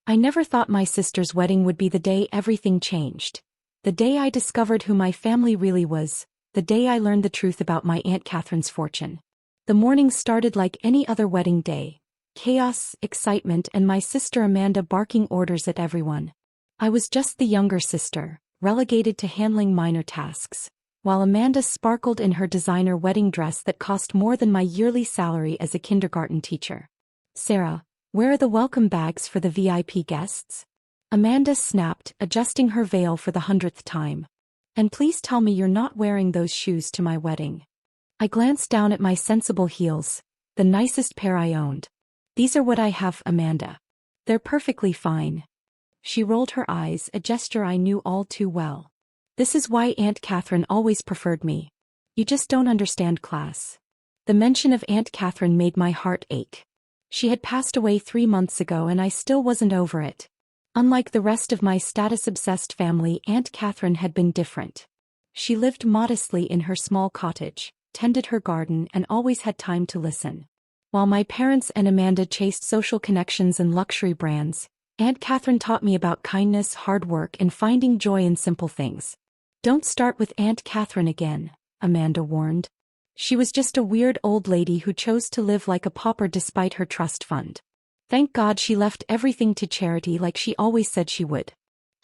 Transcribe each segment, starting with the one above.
I never thought my sister's wedding would be the day everything changed. The day I discovered who my family really was, the day I learned the truth about my Aunt Catherine's fortune. The morning started like any other wedding day. Chaos, excitement, and my sister Amanda barking orders at everyone. I was just the younger sister, relegated to handling minor tasks, while Amanda sparkled in her designer wedding dress that cost more than my yearly salary as a kindergarten teacher. "Sarah, where are the welcome bags for the VIP guests?" Amanda snapped, adjusting her veil for the 100th time. "And please tell me you're not wearing those shoes to my wedding." I glanced down at my sensible heels, the nicest pair I owned. "These are what I have, Amanda. They're perfectly fine." She rolled her eyes, a gesture I knew all too well. "This is why Aunt Catherine always preferred me. You just don't understand class." The mention of Aunt Catherine made my heart ache. She had passed away 3 months ago and I still wasn't over it. Unlike the rest of my status-obsessed family, Aunt Catherine had been different. She lived modestly in her small cottage, tended her garden, and always had time to listen. While my parents and Amanda chased social connections and luxury brands, Aunt Catherine taught me about kindness, hard work, and finding joy in simple things. "Don't start with Aunt Catherine again," Amanda warned. "She was just a weird old lady who chose to live like a pauper despite her trust fund. Thank God she left everything to charity like she always said she would.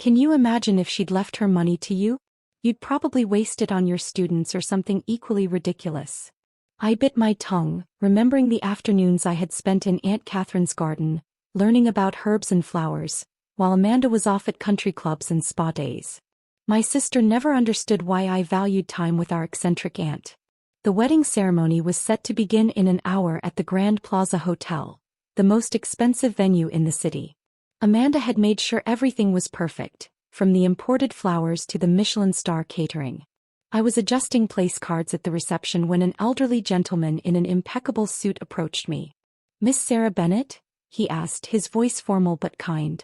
Can you imagine if she'd left her money to you? You'd probably waste it on your students or something equally ridiculous." I bit my tongue, remembering the afternoons I had spent in Aunt Catherine's garden, learning about herbs and flowers, while Amanda was off at country clubs and spa days. My sister never understood why I valued time with our eccentric aunt. The wedding ceremony was set to begin in an hour at the Grand Plaza Hotel, the most expensive venue in the city. Amanda had made sure everything was perfect, from the imported flowers to the Michelin star catering. I was adjusting place cards at the reception when an elderly gentleman in an impeccable suit approached me. "Miss Sarah Bennett?" he asked, his voice formal but kind.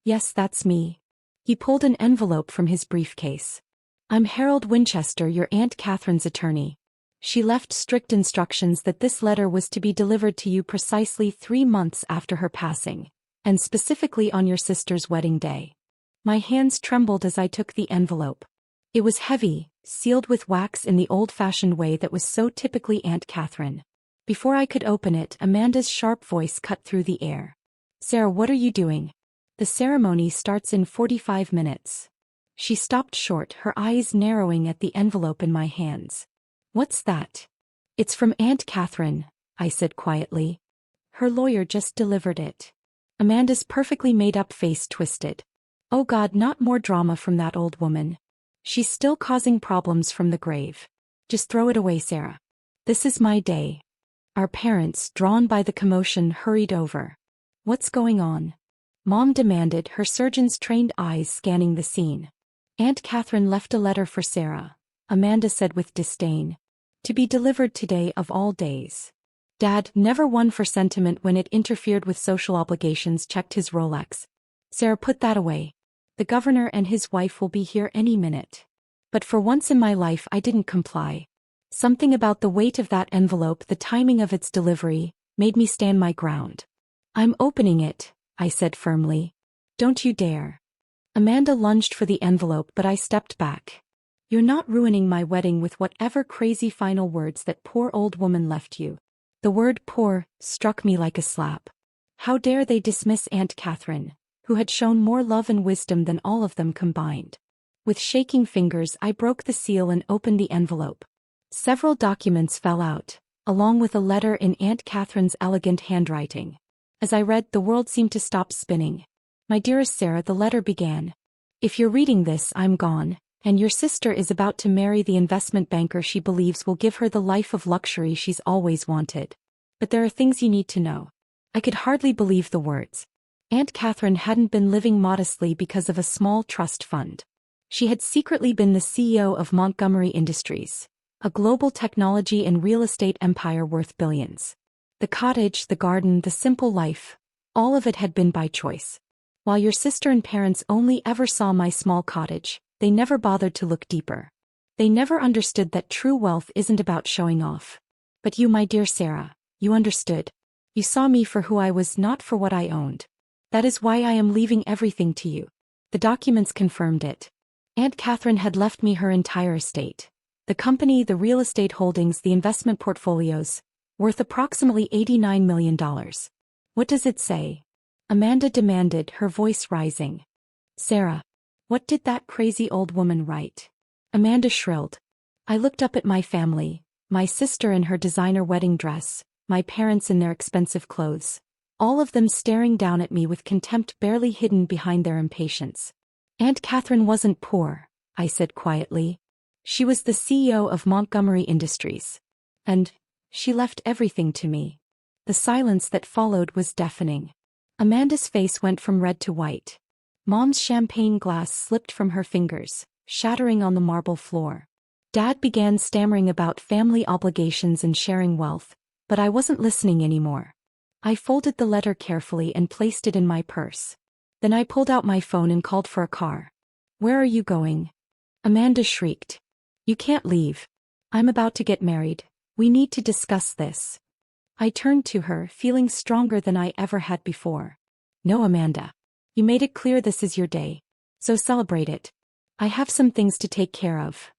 "Yes, that's me." He pulled an envelope from his briefcase. "I'm Harold Winchester, your Aunt Catherine's attorney. She left strict instructions that this letter was to be delivered to you precisely 3 months after her passing, and specifically on your sister's wedding day." My hands trembled as I took the envelope. It was heavy, sealed with wax in the old-fashioned way that was so typically Aunt Catherine. Before I could open it, Amanda's sharp voice cut through the air. "Sarah, what are you doing? The ceremony starts in 45 minutes. She stopped short, her eyes narrowing at the envelope in my hands. "What's that?" "It's from Aunt Catherine," I said quietly. "Her lawyer just delivered it." Amanda's perfectly made-up face twisted. "Oh God, not more drama from that old woman. She's still causing problems from the grave. Just throw it away, Sarah. This is my day." Our parents, drawn by the commotion, hurried over. "What's going on?" Mom demanded, her surgeon's trained eyes scanning the scene. "Aunt Catherine left a letter for Sarah," Amanda said with disdain. "To be delivered today of all days." Dad, never one for sentiment when it interfered with social obligations, checked his Rolex. "Sarah, put that away. The governor and his wife will be here any minute." But for once in my life I didn't comply. Something about the weight of that envelope, the timing of its delivery, made me stand my ground. "I'm opening it," I said firmly. "Don't you dare." Amanda lunged for the envelope, but I stepped back. "You're not ruining my wedding with whatever crazy final words that poor old woman left you." The word poor struck me like a slap. How dare they dismiss Aunt Catherine, who had shown more love and wisdom than all of them combined. With shaking fingers I broke the seal and opened the envelope. Several documents fell out, along with a letter in Aunt Catherine's elegant handwriting. As I read, the world seemed to stop spinning. "My dearest Sarah," the letter began. "If you're reading this, I'm gone, and your sister is about to marry the investment banker she believes will give her the life of luxury she's always wanted. But there are things you need to know." I could hardly believe the words. Aunt Catherine hadn't been living modestly because of a small trust fund. She had secretly been the CEO of Montgomery Industries, a global technology and real estate empire worth billions. The cottage, the garden, the simple life, all of it had been by choice. While your sister and parents only ever saw my small cottage, they never bothered to look deeper. They never understood that true wealth isn't about showing off. But you, my dear Sarah, you understood. You saw me for who I was, not for what I owned. That is why I am leaving everything to you. The documents confirmed it. Aunt Catherine had left me her entire estate. The company, the real estate holdings, the investment portfolios, worth approximately $89 million. What does it say? Amanda demanded, her voice rising. Sarah, what did that crazy old woman write? Amanda shrilled. I looked up at my family, my sister in her designer wedding dress, my parents in their expensive clothes, all of them staring down at me with contempt barely hidden behind their impatience. Aunt Catherine wasn't poor, I said quietly. She was the CEO of Montgomery Industries. And she left everything to me. The silence that followed was deafening. Amanda's face went from red to white. Mom's champagne glass slipped from her fingers, shattering on the marble floor. Dad began stammering about family obligations and sharing wealth, but I wasn't listening anymore. I folded the letter carefully and placed it in my purse. Then I pulled out my phone and called for a car. Where are you going? Amanda shrieked. You can't leave. I'm about to get married. We need to discuss this. I turned to her, feeling stronger than I ever had before. No, Amanda. You made it clear this is your day. So celebrate it. I have some things to take care of.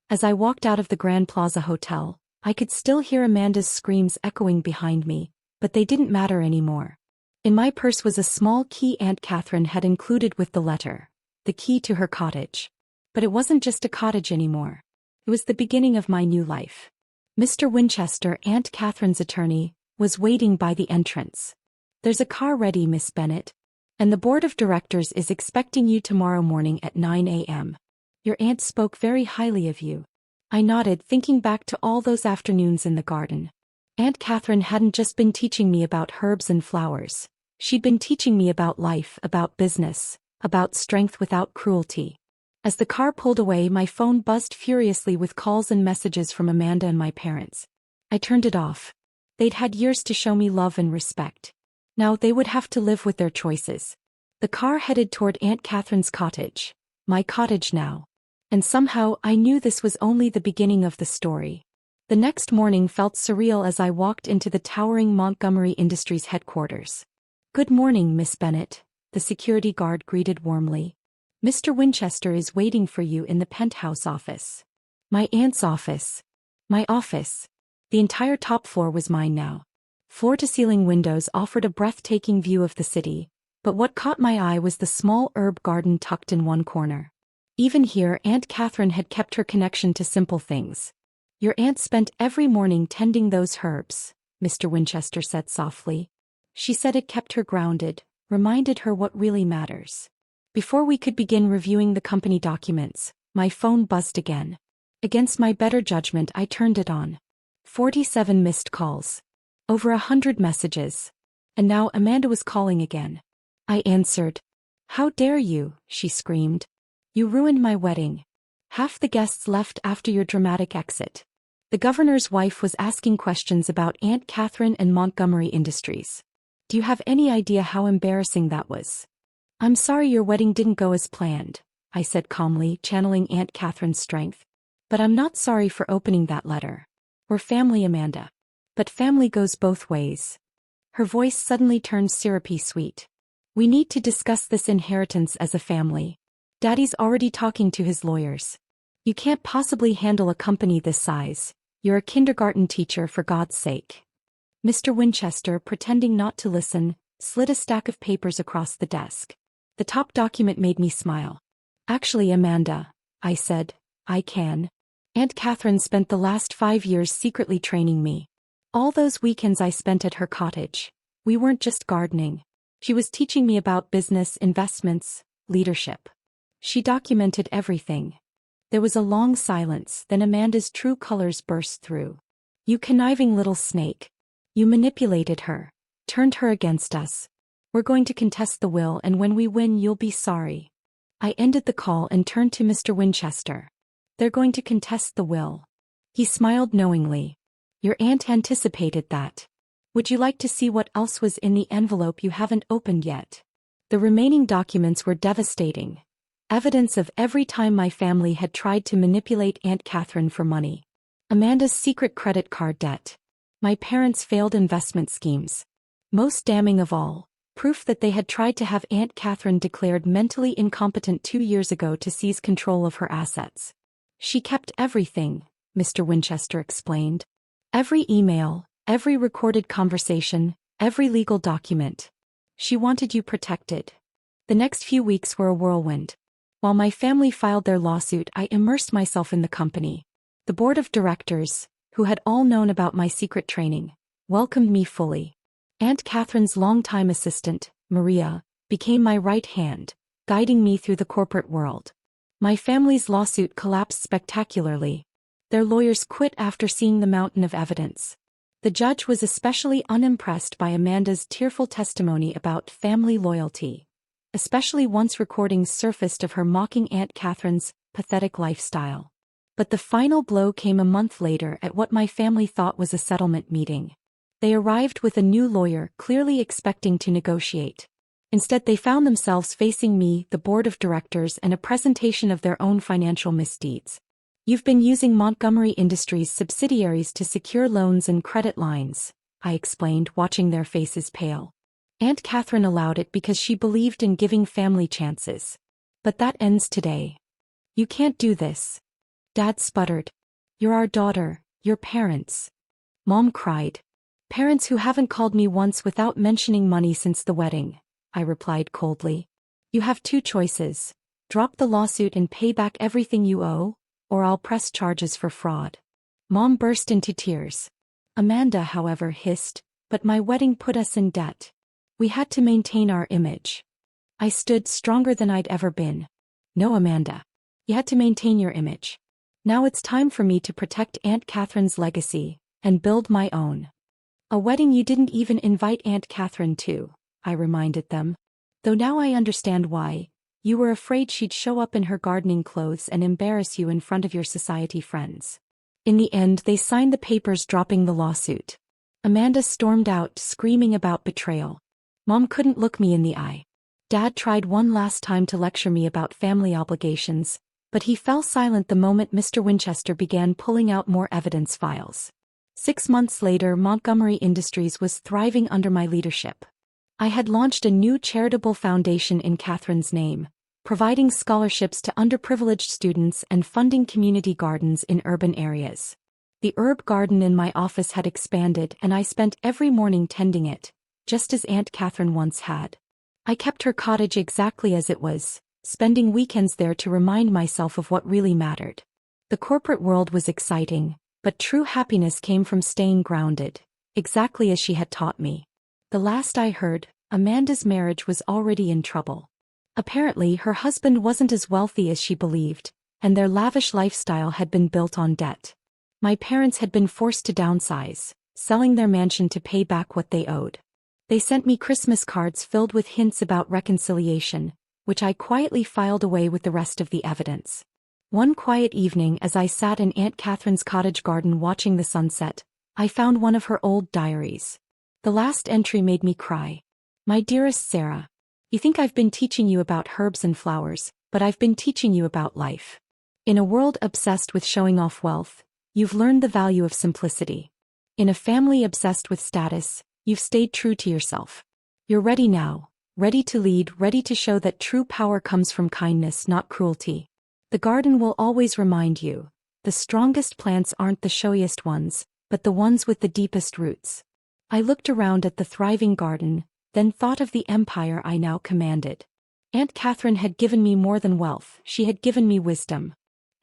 As I walked out of the Grand Plaza Hotel, I could still hear Amanda's screams echoing behind me, but they didn't matter anymore. In my purse was a small key Aunt Catherine had included with the letter, the key to her cottage. But it wasn't just a cottage anymore. It was the beginning of my new life. Mr. Winchester, Aunt Catherine's attorney, was waiting by the entrance. There's a car ready, Miss Bennet. And the board of directors is expecting you tomorrow morning at 9 a.m. Your aunt spoke very highly of you. I nodded, thinking back to all those afternoons in the garden. Aunt Catherine hadn't just been teaching me about herbs and flowers. She'd been teaching me about life, about business, about strength without cruelty. As the car pulled away, my phone buzzed furiously with calls and messages from Amanda and my parents. I turned it off. They'd had years to show me love and respect. Now they would have to live with their choices. The car headed toward Aunt Catherine's cottage. My cottage now. And somehow I knew this was only the beginning of the story. The next morning felt surreal as I walked into the towering Montgomery Industries headquarters. Good morning, Miss Bennet, the security guard greeted warmly. Mr. Winchester is waiting for you in the penthouse office. My aunt's office. My office. The entire top floor was mine now. Floor-to-ceiling windows offered a breathtaking view of the city, but what caught my eye was the small herb garden tucked in one corner. Even here, Aunt Catherine had kept her connection to simple things. Your aunt spent every morning tending those herbs, Mr. Winchester said softly. She said it kept her grounded, reminded her what really matters. Before we could begin reviewing the company documents, my phone buzzed again. Against my better judgment, I turned it on. 47 missed calls. Over 100 messages. And now Amanda was calling again. I answered. How dare you, she screamed. You ruined my wedding. Half the guests left after your dramatic exit. The governor's wife was asking questions about Aunt Catherine and Montgomery Industries. Do you have any idea how embarrassing that was? I'm sorry your wedding didn't go as planned, I said calmly, channeling Aunt Catherine's strength. But I'm not sorry for opening that letter. We're family, Amanda. But family goes both ways. Her voice suddenly turned syrupy sweet. We need to discuss this inheritance as a family. Daddy's already talking to his lawyers. You can't possibly handle a company this size. You're a kindergarten teacher, for God's sake. Mr. Winchester, pretending not to listen, slid a stack of papers across the desk. The top document made me smile. Actually, Amanda, I said, I can. Aunt Catherine spent the last 5 years secretly training me. All those weekends I spent at her cottage. We weren't just gardening. She was teaching me about business, investments, leadership. She documented everything. There was a long silence, then Amanda's true colors burst through. You conniving little snake. You manipulated her. Turned her against us. We're going to contest the will, and when we win you'll be sorry. I ended the call and turned to Mr. Winchester. They're going to contest the will. He smiled knowingly. Your aunt anticipated that. Would you like to see what else was in the envelope you haven't opened yet? The remaining documents were devastating. Evidence of every time my family had tried to manipulate Aunt Catherine for money. Amanda's secret credit card debt. My parents' failed investment schemes. Most damning of all, proof that they had tried to have Aunt Catherine declared mentally incompetent 2 years ago to seize control of her assets. She kept everything, Mr. Winchester explained. Every email, every recorded conversation, every legal document. She wanted you protected. The next few weeks were a whirlwind. While my family filed their lawsuit, I immersed myself in the company. The board of directors, who had all known about my secret training, welcomed me fully. Aunt Catherine's longtime assistant, Maria, became my right hand, guiding me through the corporate world. My family's lawsuit collapsed spectacularly. Their lawyers quit after seeing the mountain of evidence. The judge was especially unimpressed by Amanda's tearful testimony about family loyalty, especially once recordings surfaced of her mocking Aunt Catherine's pathetic lifestyle. But the final blow came a month later at what my family thought was a settlement meeting. They arrived with a new lawyer, clearly expecting to negotiate. Instead, they found themselves facing me, the board of directors, and a presentation of their own financial misdeeds. You've been using Montgomery Industries subsidiaries to secure loans and credit lines, I explained, watching their faces pale. Aunt Catherine allowed it because she believed in giving family chances. But that ends today. You can't do this. Dad sputtered. You're our daughter, your parents. Mom cried. Parents who haven't called me once without mentioning money since the wedding, I replied coldly. You have two choices. Drop the lawsuit and pay back everything you owe, or I'll press charges for fraud. Mom burst into tears. Amanda, however, hissed, but my wedding put us in debt. We had to maintain our image. I stood stronger than I'd ever been. No, Amanda. You had to maintain your image. Now it's time for me to protect Aunt Catherine's legacy, and build my own. A wedding you didn't even invite Aunt Catherine to, I reminded them. Though now I understand why. You were afraid she'd show up in her gardening clothes and embarrass you in front of your society friends. In the end, they signed the papers dropping the lawsuit. Amanda stormed out, screaming about betrayal. Mom couldn't look me in the eye. Dad tried one last time to lecture me about family obligations, but he fell silent the moment Mr. Winchester began pulling out more evidence files. 6 months later, Montgomery Industries was thriving under my leadership. I had launched a new charitable foundation in Catherine's name, providing scholarships to underprivileged students and funding community gardens in urban areas. The herb garden in my office had expanded, and I spent every morning tending it, just as Aunt Catherine once had. I kept her cottage exactly as it was, spending weekends there to remind myself of what really mattered. The corporate world was exciting, but true happiness came from staying grounded, exactly as she had taught me. The last I heard, Amanda's marriage was already in trouble. Apparently, her husband wasn't as wealthy as she believed, and their lavish lifestyle had been built on debt. My parents had been forced to downsize, selling their mansion to pay back what they owed. They sent me Christmas cards filled with hints about reconciliation, which I quietly filed away with the rest of the evidence. One quiet evening, as I sat in Aunt Catherine's cottage garden watching the sunset, I found one of her old diaries. The last entry made me cry. My dearest Sarah, you think I've been teaching you about herbs and flowers, but I've been teaching you about life. In a world obsessed with showing off wealth, you've learned the value of simplicity. In a family obsessed with status, you've stayed true to yourself. You're ready now, ready to lead, ready to show that true power comes from kindness, not cruelty. The garden will always remind you, the strongest plants aren't the showiest ones, but the ones with the deepest roots. I looked around at the thriving garden, then thought of the empire I now commanded. Aunt Catherine had given me more than wealth, she had given me wisdom.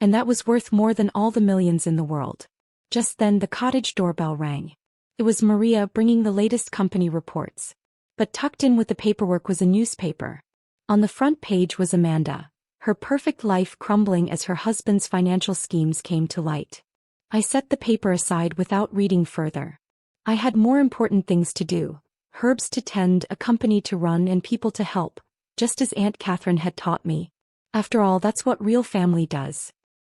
And that was worth more than all the millions in the world. Just then the cottage doorbell rang. It was Maria bringing the latest company reports. But tucked in with the paperwork was a newspaper. On the front page was Amanda, her perfect life crumbling as her husband's financial schemes came to light. I set the paper aside without reading further. I had more important things to do, herbs to tend, a company to run, and people to help, just as Aunt Catherine had taught me. After all, that's what real family does.